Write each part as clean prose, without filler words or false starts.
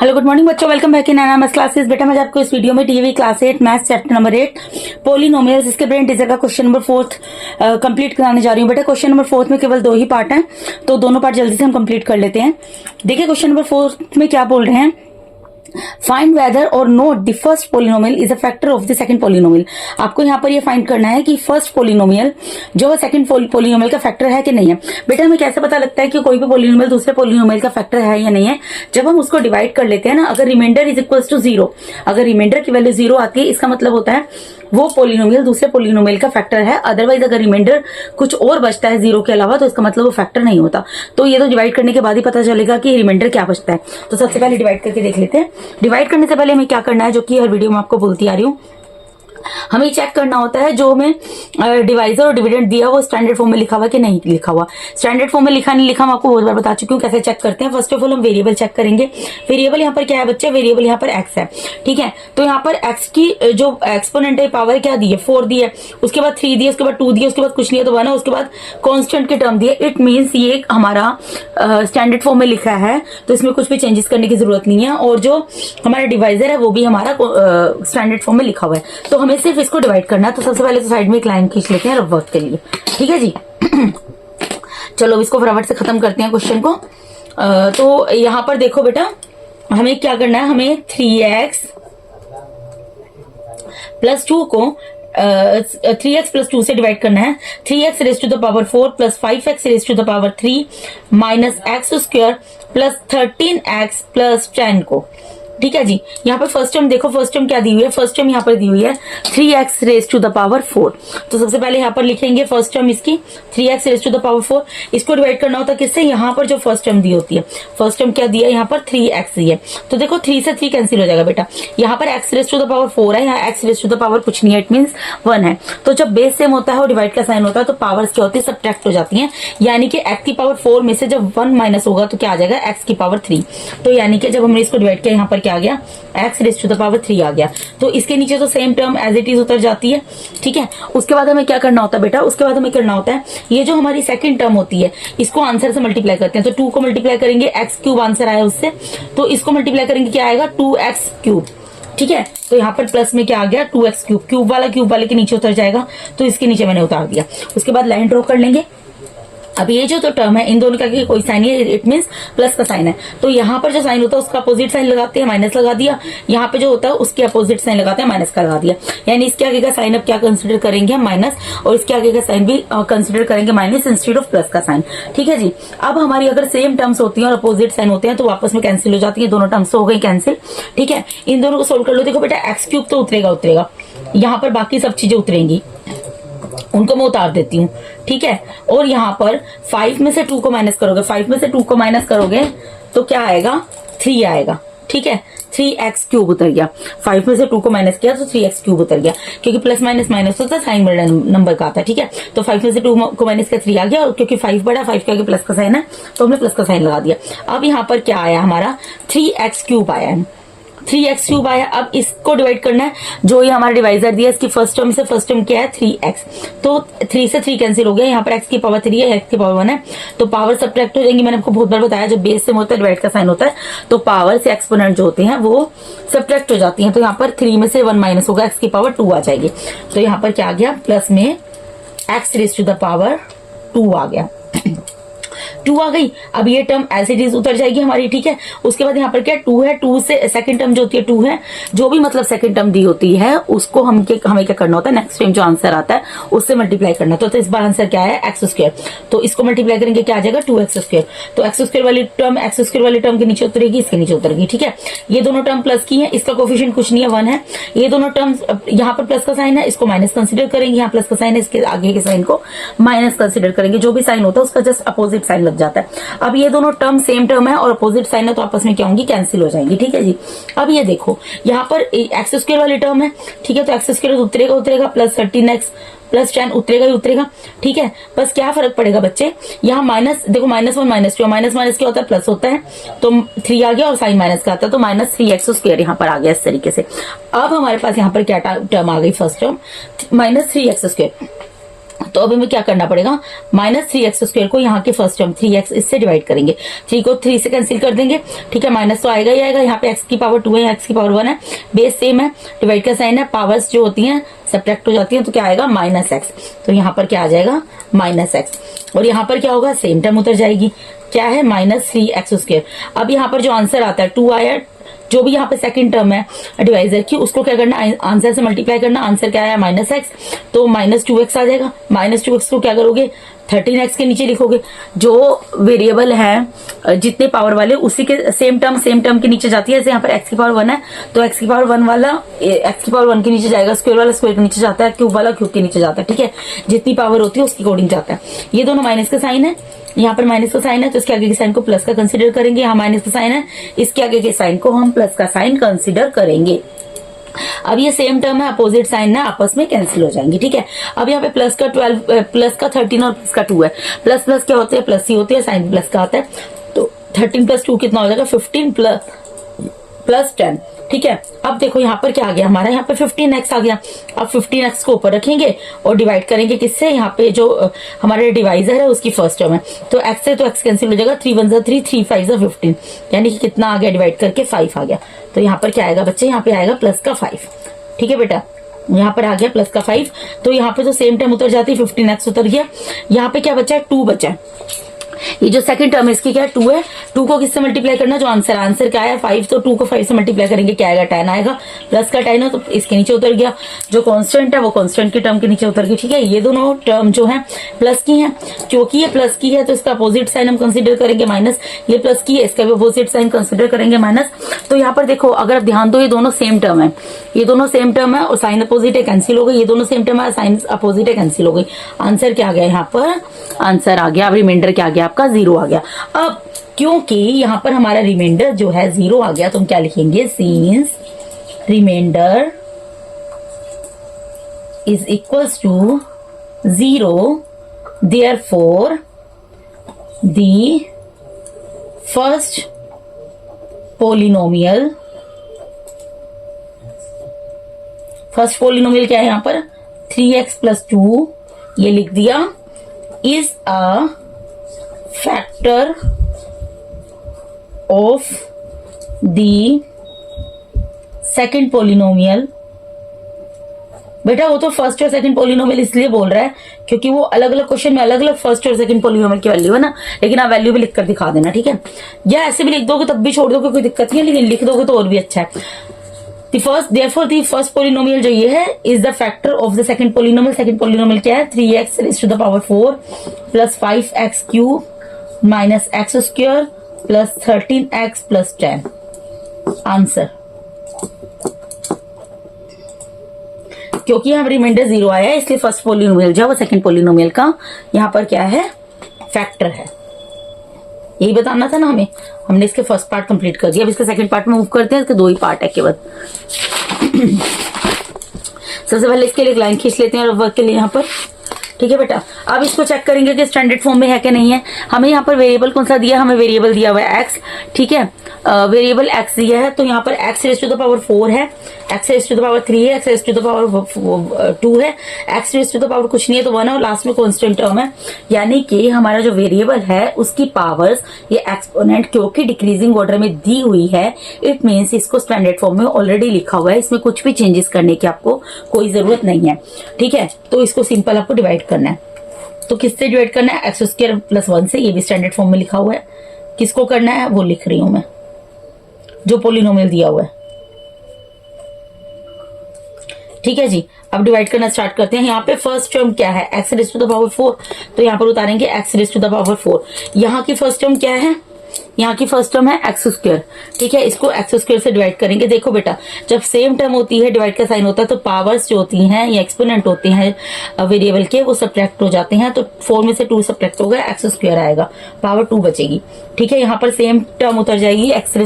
Hello good morning बच्चों, welcome back in एनामस classes. बेटा मैं आपको इस वीडियो में TV class 8 maths chapter number 8 polynomials इसके ब्रेन टीचर का क्वेश्चन नंबर 4 कंप्लीट कराने जा रही हूँ। बेटा क्वेश्चन नंबर 4 में केवल 2 ही पार्ट हैं, तो दोनों पार्ट जल्दी से हम कंप्लीट कर लेते हैं। देखिए क्वेश्चन नंबर 4 में क्या बोल रहे हैं, फाइंड वेदर और note the first polynomial is a factor of the second polynomial. आपको यहाँ पर ये फाइंड करना है कि फर्स्ट पोलिनोमियल जो है सेकंड पोलिनोमियल का फैक्टर है कि नहीं है। बेटा हमें कैसे पता लगता है कि कोई भी पोलिनोमियल दूसरे पोलिनोमियल का फैक्टर है या नहीं है? जब हम उसको डिवाइड कर लेते हैं ना, अगर रिमाइंडर इज इक्वल टू 0, अगर रिमाइंडर की वैल्यू 0 आती है, इसका मतलब होता है वो पोलिनोमियल दूसरे पोलिनोमियल का फैक्टर है। अदरवाइज अगर रिमाइंडर कुछ और बचता है 0 के अलावा, तो इसका मतलब वो फैक्टर नहीं होता। तो ये तो डिवाइड करने के बाद ही पता चलेगा कि रिमाइंडर क्या बचता है। तो सबसे पहले डिवाइड करके देख लेते हैं। डिवाइड करने से पहले हमें क्या करना है, जो कि हर वीडियो में आपको बोलती आ रही हूँ, हमें चेक करना होता है जो हमें डिवाइजर और डिविडेंड दिया वो स्टैंडर्ड फॉर्म में लिखा हुआ कि नहीं लिखा हुआ। स्टैंडर्ड फॉर्म में लिखा नहीं लिखा मैं आपको बहुत बार बता चुकी हूँ कैसे चेक करते हैं। फर्स्ट ऑफ ऑल हम वेरिएबल चेक करेंगे। वेरिएबल यहाँ पर क्या है बच्चे? वेरिएबल यहाँ पर एक्स है, ठीक है। तो यहाँ पर एक्स की जो एक्सपोनेंट पावर क्या दी है, 4 दी है, उसके बाद 3 दिया, उसके बाद 2 दिया, उसके बाद कुछ नहीं है तो 1 है, उसके बाद कॉन्स्टेंट की टर्म दिया। इट मीन्स ये हमारा स्टैंडर्ड फॉर्म में लिखा है, तो इसमें कुछ भी चेंजेस करने की जरूरत नहीं है। और जो हमारा डिवाइजर है वो भी हमारा स्टैंडर्ड फॉर्म में लिखा हुआ है, तो हमें सिर्फ इसको डिवाइड करना है। तो सबसे पहले तो साइड में एक लाइन खींच लेते हैं रफ वर्क के लिए, ठीक है जी। चलो इसको फटाफट से खत्म करते हैं क्वेश्चन को। तो यहां पर देखो बेटा, हमें क्या करना है, हमें 3x प्लस 2 को 3x प्लस 2 से डिवाइड करना है। 3x raise to the power 4 plus 5x raise to the power 3 minus x square plus 13x plus 10 को, ठीक है जी। यहाँ पर फर्स्ट टर्म देखो, फर्स्ट टर्म क्या दी हुई है, फर्स्ट टर्म यहाँ पर दी हुई है 3x raise to the power 4। तो सबसे पहले यहाँ पर लिखेंगे फर्स्ट टर्म इसकी 3x raise to the power 4। इसको डिवाइड करना होता है किससे? यहाँ पर जो फर्स्ट टर्म दी होती है, फर्स्ट टर्म क्या दिया है यहाँ पर 3x दी है, तो देखो 3 से 3 कैंसिल हो जाएगा बेटा। यहाँ पर x raise to the power 4 है, यहाँ x raise to the power कुछ नहीं है, इट मीन्स 1 है। तो जब बेस सेम होता है और डिवाइड का साइन होता है तो पावर्स क्या होती है, सबट्रैक्ट हो जाती है। यानी कि x की पावर 4 में से जब 1 माइनस होगा तो क्या आ जाएगा, x की पावर 3। तो यानी कि जब हमने इसको डिवाइड किया यहाँ पर क्या आ गया, x raise to the power 3 आ गया। तो इसके नीचे तो same term as it is उतर जाती है, ठीक है। उसके बाद हमें क्या करना होता है बेटा, उसके बाद हमें करना होता है ये जो हमारी सेकंड टर्म होती है इसको आंसर से मल्टीप्लाई करते हैं। तो 2 को मल्टीप्लाई करेंगे, एक्स क्यूब आंसर आया उससे, तो इसको मल्टीप्लाई करेंगे क्या आएगा, 2x क्यूब, ठीक है। तो यहाँ पर प्लस में क्या आ गया, 2x क्यूब, क्यूब वाले के नीचे उतर जाएगा, तो इसके नीचे मैंने उतार दिया। उसके बाद लाइन ड्रॉ कर लेंगे। अब ये जो तो टर्म है इन दोनों का कोई साइन है, इट मींस प्लस का साइन है, तो यहाँ पर जो साइन होता है उसका अपोजिट साइन लगाते हैं, माइनस लगा दिया। यहाँ पे जो होता है उसके अपोजिट साइन लगाते हैं, माइनस का लगा दिया। यानी इसके आगे का साइन अब क्या कंसिडर करेंगे हम, माइनस, और इसके आगे का साइन भी कंसिडर करेंगे माइनस इंस्टेड ऑफ प्लस का साइन, ठीक है जी। अब हमारी अगर सेम टर्म्स होती है और अपोजिट साइन होते हैं तो आपस में कैंसिल हो जाती है, दोनों टर्म्स हो गई कैंसिल, ठीक है। इन दोनों को सोल्व कर लो। देखो बेटा एक्स क्यूब तो उतरेगा, यहाँ पर बाकी सब चीजें उतरेंगी, उनको मैं उतार देती हूँ, ठीक है। और यहाँ पर 5 में से 2 को माइनस करोगे, 5 में से 2 को माइनस करोगे तो क्या आएगा, 3 आएगा, ठीक है। 3x क्यूब उतर गया, 5 में से 2 को माइनस किया तो 3x क्यूब उतर गया, क्योंकि प्लस माइनस माइनस होता है, साइन बड़ा नंबर का आता है, ठीक है। तो 5 में से 2 को माइनस किया 3 आ गया, और क्योंकि 5 बड़ा, 5 के आगे प्लस का साइन है तो हमने प्लस का साइन लगा दिया। अब यहाँ पर क्या आया हमारा, 3x क्यूब आया है, 3x क्यूब आया। अब इसको डिवाइड करना है, जो ये हमारा डिवाइजर दिया इसकी फर्स्ट टर्म से फर्स्ट टर्म क्या है, 3x, तो 3 से 3 कैंसिल हो गया। यहाँ पर x की पावर 3 है, x की पावर 1 है, तो पावर सबट्रैक्ट हो जाएंगी। मैंने आपको बहुत बार बताया जब बेस से होता है डिवाइड का साइन होता है तो पावर से एक्सपोनेंट जो होते हैं वो सबट्रैक्ट हो जाती हैं। तो यहाँ पर 3 में से 1 माइनस होगा, x की पावर 2 आ जाएगी। तो यहाँ पर क्या आ गया, प्लस में x raise to the power 2 आ गया, 2 आ गई। अब ये टर्म एज इट इज उतर जाएगी हमारी, ठीक है। उसके बाद यहाँ पर क्या 2 है, 2 से सेकंड टर्म जो होती है 2 है, जो भी मतलब सेकंड टर्म दी होती है उसको हमें क्या करना होता है, नेक्स्ट टाइम जो आंसर आता है उससे मल्टीप्लाई करना। तो इस बार आंसर क्या है, एक्स स्क्वायर, तो इसको मल्टीप्लाई करेंगे क्या आ जाएगा, 2x स्क्वायर। तो एक्स स्क्वायर वाली टर्म एक्स स्क्वायर वाली टर्म के नीचे उतरेगी, इसके नीचे उतरेगी, ठीक है। ये दोनों टर्म प्लस की है, इसका कोफिशिएंट कुछ नहीं है, 1 है। ये दोनों टर्म्स, यहाँ पर प्लस का साइन है, इसको माइनस कंसिडर करेंगे, यहाँ प्लस का साइन है, इसके आगे के साइन को माइनस कंसिडर करेंगे। जो भी साइन होता है उसका जस्ट अपोजिट साइन लग जाता है। अब ये दोनों टर्म सेम टर्म है और अपोजिट साइन है, तो आपस में क्या होंगी, कैंसिल हो जाएंगी, ठीक है जी। अब ये देखो यहाँ पर एक्स स्क्वायर वाली टर्म है, ठीक है, तो एक्स स्क्वायर उतरेगा प्लस 13x प्लस 10 उतरेगा ही उतरेगा, ठीक है। बस क्या फर्क पड़ेगा बच्चे, यहाँ माइनस देखो, -1 -2, माइनस माइनस क्या होता है, प्लस होता है, तो 3 आ गया और साइन माइनस का आता है, तो -3x स्क्वायर यहाँ पर आ गया इस तरीके से। अब हमारे पास यहाँ पर क्या टर्म आ गई, फर्स्ट टर्म -3x स्क्वायर। तो अब हमें क्या करना पड़ेगा, माइनस 3x² को यहाँ के फर्स्ट टर्म 3x इससे डिवाइड करेंगे, 3 को 3 से कैंसिल कर देंगे, ठीक है, माइनस तो आएगा ही आएगा, यहाँ पे x की पावर 2 है, x की पावर 1 है, बेस सेम है, डिवाइड का साइन है, पावर्स जो होती हैं सब्ट्रैक्ट हो जाती हैं, तो क्या आएगा -x, तो यहाँ पर क्या आ जाएगा -x, और यहाँ पर क्या होगा, सेम टर्म उतर जाएगी, क्या है -3x²। अब यहाँ पर जो आंसर आता है 2 आया, जो भी यहाँ पे सेकंड टर्म है डिवाइजर की, उसको क्या करना, आंसर से मल्टीप्लाई करना, आंसर क्या आया -x, तो -2x आ जाएगा, -2x को क्या करोगे 13x के नीचे लिखोगे, जो वेरिएबल है जितने पावर वाले उसी के सेम टर्म के नीचे जाती है, जैसे यहाँ पर x की पावर 1 है तो x की पावर 1 वाला x की पावर 1 के नीचे जाएगा, स्क्वायर वाला स्क्वायर के नीचे जाता है, क्यूब वाला क्यूब के नीचे जाता है, ठीक है, जितनी पावर होती है उसके अकॉर्डिंग जाता है। ये दोनों माइनस का साइन है, यहाँ पर माइनस का साइन है तो इसके आगे के साइन को प्लस का कंसीडर करेंगे, यहाँ माइनस का साइन है, इसके आगे के साइन को हम प्लस का साइन कंसीडर करेंगे। अब ये सेम टर्म है, अपोजिट साइन ना आपस में कैंसिल हो जाएंगे, ठीक है। अब यहाँ पे प्लस का 12, प्लस का 13 और प्लस का 2 है, प्लस प्लस क्या होते हैं, प्लस ही होती है, साइन प्लस का आता है, तो 13 + 2 कितना हो जाएगा 15 प्लस 10, ठीक है। अब देखो यहाँ पर क्या आ गया हमारा, यहाँ पे 15x आ गया, अब 15x को ऊपर रखेंगे और डिवाइड करेंगे किससे, यहाँ पे जो हमारे डिवाइजर है उसकी फर्स्ट टर्म है, तो x से तो x कैंसिल हो जाएगा, 3 × 1 = 3, 3 × 5 = 15, यानी कि कितना आ गया डिवाइड करके 5 आ गया, तो यहाँ पर क्या आएगा बच्चे, यहाँ पे आएगा प्लस का 5, ठीक है बेटा, यहाँ पर आ गया प्लस का 5, तो यहाँ पे तो सेम टर्म उतर जाती है, 15x उतर गया, यहाँ पे क्या बचा है 2 बचा है, ये जो सेकंड टर्म है इसकी क्या है 2 है, 2 को किससे मल्टीप्लाई करना, जो आंसर क्या है 5, तो 2 को 5 से मल्टीप्लाई करेंगे क्या आएगा 10 आएगा, प्लस का 10 है तो इसके नीचे उतर गया, जो कांस्टेंट है वो कांस्टेंट के टर्म के नीचे उतर गई, ठीक है। ये दोनों टर्म जो है प्लस की है, क्योंकि ये प्लस की है तो इसका अपोजिट साइन हम कंसिडर करेंगे माइनस, ये प्लस की है इसका भी अपोजिट साइन कंसिडर करेंगे माइनस। तो यहाँ पर देखो अगर आप ध्यान दो ये दोनों सेम टर्म है, ये दोनों सेम टर्म है और साइन अपोजिट है कैंसिल हो गई, ये दोनों सेम टर्म है साइन अपोजिट है कैंसिल हो गई, आंसर क्या आ गया, यहाँ पर आंसर आ गया, अब रिमाइंडर क्या आ गया आपका 0 आ गया। अब क्योंकि यहां पर हमारा रिमाइंडर जो है 0 आ गया तो हम क्या लिखेंगे, since remainder is equals to 0 therefore the first polynomial, first polynomial क्या है यहां पर 3x + 2 ये लिख दिया, is a factor of the second polynomial। बेटा वो तो फर्स्ट और सेकंड पोलिनोमियल इसलिए बोल रहा है क्योंकि वो अलग अलग क्वेश्चन में अलग अलग फर्स्ट और सेकंड पोलिनोमियल की वैल्यू है ना, लेकिन आप वैल्यू भी लिख कर दिखा देना, ठीक है, या ऐसे भी लिख दोगे तब भी छोड़ दोगे कोई दिक्कत नहीं है, लेकिन लिख दोगे तो और भी अच्छा है। Therefore the first polynomial जो ये है is the factor of the second polynomial। second polynomial क्या है 3x⁴ plus 5x³ minus x² plus 13x plus 10 answer. क्योंकि यहाँ रिमाइंडर 0 आया है इसलिए फर्स्ट पोलिनोमियल जो है वो सेकंड पोलिनोमियल का यहाँ पर क्या है फैक्टर है, यही बताना था ना हमें, हमने इसके फर्स्ट पार्ट कंप्लीट कर दिया। अब इसके सेकंड पार्ट में मूव करते हैं, इसके 2 ही पार्ट है केवल। सबसे पहले इसके लिए एक लाइन खींच लेते हैं और वर्क के लिए यहाँ पर, ठीक है बेटा। अब इसको चेक करेंगे कि स्टैंडर्ड फॉर्म में है कि नहीं है। हमें यहाँ पर वेरिएबल कौन सा दिया, हमें वेरिएबल दिया हुआ है एक्स, ठीक है, वेरिएबल एक्स दिया है, तो यहाँ पर x⁴ है, x⁴ है, x⁴ है, x⁴ कुछ नहीं है तो 1 है और लास्ट में कांस्टेंट टर्म है, यानी कि हमारा जो वेरिएबल है उसकी पावर्स ये एक्सपोनेंट क्योंकि डिक्रीजिंग ऑर्डर में दी हुई है, इट मीन्स इसको स्टैंडर्ड फॉर्म में ऑलरेडी लिखा हुआ है, इसमें कुछ भी चेंजेस करने की आपको कोई जरूरत नहीं है, ठीक है। तो इसको सिंपल आपको डिवाइड करना है, तो किससे डिवाइड करना है x² + 1 से, ये भी स्टैंडर्ड फॉर्म में लिखा हुआ है, किसको करना है वो लिख रही हूं मैं, जो पोलिनोमियल दिया हुआ है, ठीक है जी। अब डिवाइड करना स्टार्ट करते हैं। यहाँ पे फर्स्ट टर्म क्या है x⁴, तो यहाँ पर उतारेंगे x⁴। यहाँ की फर्स्ट टर्म क्या है, यहाँ की फर्स्ट टर्म है x², ठीक है, इसको x² से डिवाइड करेंगे। देखो बेटा जब सेम टर्म होती है डिवाइड का साइन होता है तो पावर्स जो होती हैं या एक्सपोनेंट होते हैं वेरिएबल के वो सब्ट्रैक्ट हो जाते हैं, तो 4 में से 2 सब्ट्रैक्ट हो गया, x² आएगा, पावर 2 बचेगी, ठीक है। यहाँ पर सेम टर्म उतर जाएगी, x⁴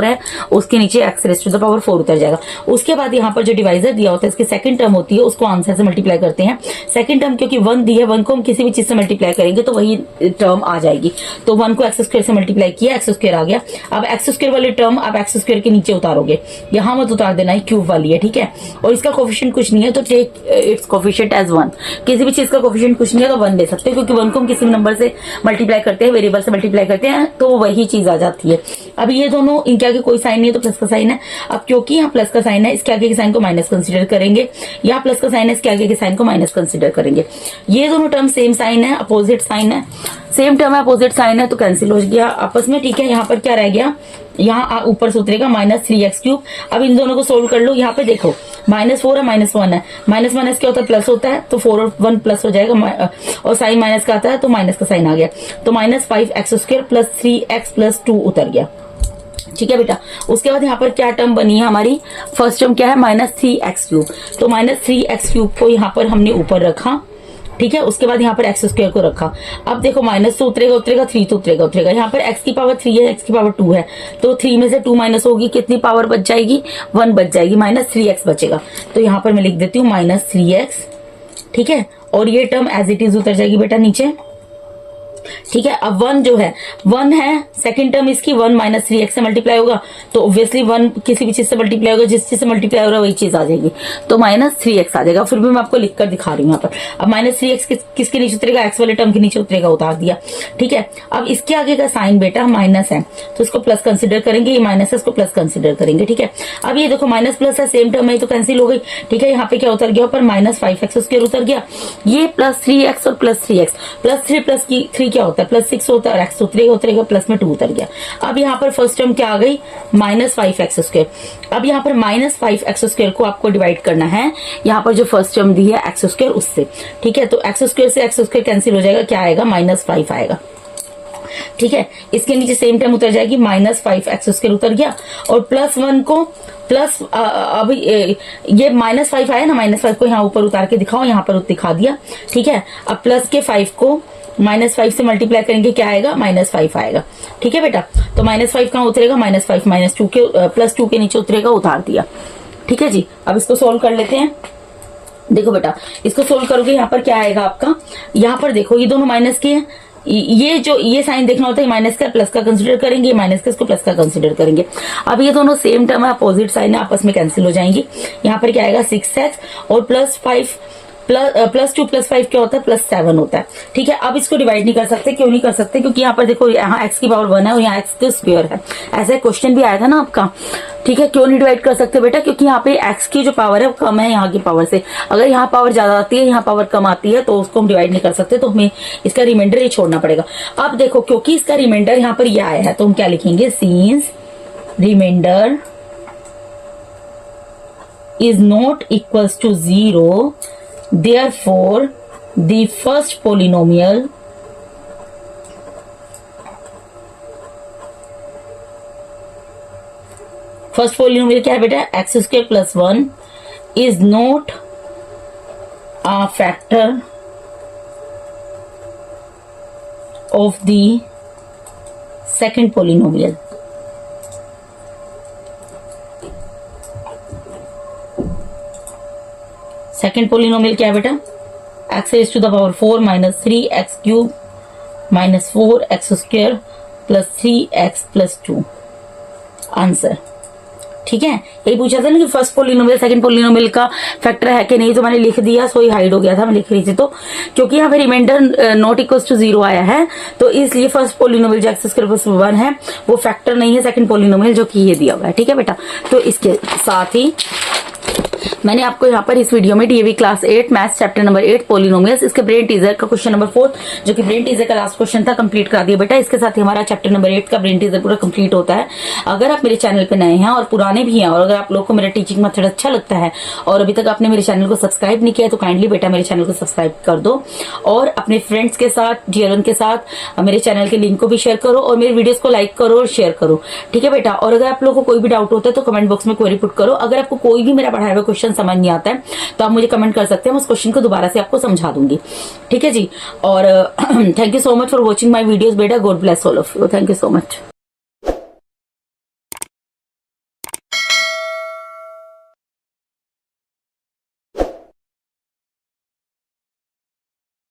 है उसके नीचे x⁴ उतर जाएगा। उसके बाद यहाँ पर जो डिवाइजर दिया होता है इसकी सेकंड टर्म होती है, उसको आंसर से मल्टीप्लाई करते हैं। सेकंड टर्म क्योंकि 1 दी है, 1 को हम किसी भी चीज से मल्टीप्लाई करेंगे तो वही टर्म आ जाएगी, तो 1 को x² से मल्टीप्लाई मल्टीप्लाई किया, एक्स स्क्वायर आ गया। अब एक्स स्क्वायर वाली टर्म आप एक्स स्क्वायर के नीचे उतारोगे, यहां मत उतार देना है, क्यूब वाली है, ठीक है। और इसका कोफिशिएंट कुछ नहीं है तो टेक इट्स कोफिशिएंट एज 1। किसी भी चीज का कोफिशिएंट कुछ नहीं है तो 1 ले सकते हो, क्योंकि 1 को हम किसी भी नंबर से मल्टीप्लाई करते हैं, वेरिएबल से मल्टीप्लाई करते हैं तो वही चीज आ जाती है। अब ये दोनों इनके आगे कोई साइन नहीं है तो प्लस का साइन है। अब क्योंकि यहाँ प्लस का साइन है, इसके आगे के साइन को माइनस कंसिडर करेंगे, यहाँ प्लस का साइन है, इसके आगे के साइन को माइनस कंसिडर करेंगे। ये दोनों टर्म सेम साइन है, अपोजिट साइन है, सेम टर्म है, अपोजिट साइन है, तो कैंसिल हो गया आपस में, ठीक है। यहाँ पर क्या रह गया, यहाँ ऊपर से उतरेगा -3x³। अब इन दोनों को सोल्व कर लो। यहाँ पे देखो -4 है, -1 है, माइनस माइनस क्या होता है, प्लस होता है, तो 4 और 1 प्लस हो जाएगा, और साइन माइनस का आता है तो माइनस का साइन आ गया, तो -5x² + 3x + 2 उतर गया, ठीक है बेटा। उसके बाद यहाँ पर क्या टर्म बनी है हमारी, फर्स्ट टर्म क्या है, -3x³। तो -3x³ को यहाँ पर हमने ऊपर रखा, ठीक है। उसके बाद यहाँ पर x² को रखा। अब देखो माइनस तो उतरेगा, 3 तो उतरेगा। यहाँ पर x की पावर 3 है, x की पावर 2 है, तो 3 में से 2 माइनस होगी, कितनी पावर बच जाएगी, 1 बच जाएगी, -3x बचेगा। तो यहाँ पर मैं लिख देती हूँ -3x, ठीक है। और ये टर्म एज इट इज उतर जाएगी बेटा नीचे, ठीक है। अब 1 जो है 1 है, सेकंड टर्म इसकी 1 -3x से मल्टीप्लाई होगा, तो ऑब्वियसली 1 किसी भी चीज से मल्टीप्लाई होगा, जिस चीज से मल्टीप्लाई हो रहा है वही चीज आ जाएगी, तो -3x आ जाएगा। फिर भी मैं आपको लिखकर दिखा रही हूँ यहाँ पर। अब -3x किसके नीचे उतरेगा, x वाले टर्म के नीचे उतरेगा, उतार दिया, ठीक है। अब इसके आगे का साइन बेटा माइनस है, तो इसको प्लस कंसिडर करेंगे, ये माइनस है, इसको प्लस कंसिडर करेंगे, ठीक है। अब ये देखो माइनस प्लस है, सेम टर्म है, तो कैंसिल हो गई, ठीक है। यहाँ पे क्या उतर गया, ऊपर -5x² उतर गया, ये +3x और +3x, +3 + 3 क्या होता है, +6 होता है, और x उतरेगा, प्लस में 2 उतर गया। अब यहाँ पर फर्स्ट टर्म क्या आ गई, -5x²। अब यहाँ पर -5x² को आपको डिवाइड करना है, यहाँ पर जो फर्स्ट टर्म दी है x² उससे, ठीक है। तो x² से x² कैंसिल हो जाएगा, क्या आएगा, -5 आएगा, ठीक है। इसके नीचे सेम टर्म उतर जाएगी, -5x² उतर गया, और +1 को प्लस अभी ये -5 आया ना, -5 को यहाँ ऊपर उतार के दिखाओ, यहाँ पर दिखा दिया, ठीक है। अब प्लस के 5 को -5 से मल्टीप्लाई करेंगे, क्या आएगा, -5 आएगा, ठीक है बेटा। तो -5 कहाँ उतरेगा, -5 -2 के +2 के नीचे उतरेगा, उतार दिया, ठीक है जी। अब इसको सोल्व कर लेते हैं। देखो बेटा, इसको सोल्व करोगे, यहाँ पर क्या आएगा आपका, यहाँ पर देखो ये दोनों माइनस के हैं, ये साइन देखना होता है, माइनस का प्लस का कंसीडर करेंगे, माइनस का इसको प्लस का कंसीडर करेंगे। अब ये दोनों सेम टर्म है, अपोजिट साइन है, आपस में कैंसिल हो जाएंगी। यहाँ पर क्या आएगा, 6x और +5 +2 + 5 क्या होता है, +7 होता है, ठीक है। अब इसको डिवाइड नहीं कर सकते, क्यों नहीं कर सकते, क्योंकि यहाँ पर देखो, यहाँ x की पावर 1 है और यहाँ x का स्क्वायर है, ऐसा क्वेश्चन भी आया था ना आपका, ठीक है। क्यों नहीं डिवाइड कर सकते बेटा, क्योंकि यहाँ पे x की जो पावर है वो कम है यहाँ की पावर से। अगर यहाँ पावर ज्यादा आती है, यहाँ पावर कम आती है, तो उसको हम डिवाइड नहीं कर सकते, तो हमें इसका रिमाइंडर ही छोड़ना पड़ेगा। अब देखो, क्योंकि इसका रिमाइंडर यहाँ पर यह आया है, तो हम क्या लिखेंगे, since remainder is not equals to 0, therefore the first polynomial क्या है बेटा, x² + 1 is not a factor of the second polynomial. Second polynomial क्या है बेटा, x⁴ - 3x³ - 4x² + 3x + 2 answer, ठीक है। यही पूछा था ना कि फर्स्ट पोलिनोमियल सेकंड पोलिनोमियल का फैक्टर है कि नहीं, तो मैंने लिख दिया, सो ही हाइड हो गया था, मैं लिख रही थी तो, क्योंकि यहाँ पे रिमाइंडर नॉट इक्वल्स टू 0 आया है, तो इसलिए फर्स्ट पोलिनोमियल जो x² + 1 है वो फैक्टर नहीं है सेकंड पोलिनोमियल जो कि ये दिया हुआ है, ठीक है बेटा। तो इसके साथ ही मैंने आपको यहाँ पर इस वीडियो में DAV class 8 maths chapter number 8 polynomials, इसके ब्रेन टीजर का क्वेश्चन नंबर 4 जो कि ब्रेन टीजर का लास्ट क्वेश्चन था, कंप्लीट करा दिया बेटा। इसके साथ ही हमारा चैप्टर नंबर 8 का ब्रेन टीजर पूरा कंप्लीट होता है। अगर आप मेरे चैनल पे नए हैं और पुराने भी हैं, और अगर आप लोगों को मेरा टीचिंग मेथड अच्छा लगता है और अभी तक आपने मेरे चैनल को सब्सक्राइब नहीं किया, तो काइंडली बेटा मेरे चैनल को सब्सक्राइब कर दो, और अपने फ्रेंड्स के साथ, डियर के साथ मेरे चैनल के लिंक को भी शेयर करो, और मेरे वीडियोस को लाइक करो और शेयर करो, ठीक है बेटा। और अगर आप लोगों को कोई भी डाउट होता है तो कमेंट बॉक्स में क्वेरी पुट करो। अगर आपको कोई भी मेरा पढ़ाया हुआ क्वेश्चन समझ नहीं आता है तो आप मुझे कमेंट कर सकते हैं, मैं उस क्वेश्चन को दोबारा से आपको समझा दूंगी, ठीक है जी। और thank you so much for watching my videos बेटा, god bless all of you, thank you so much.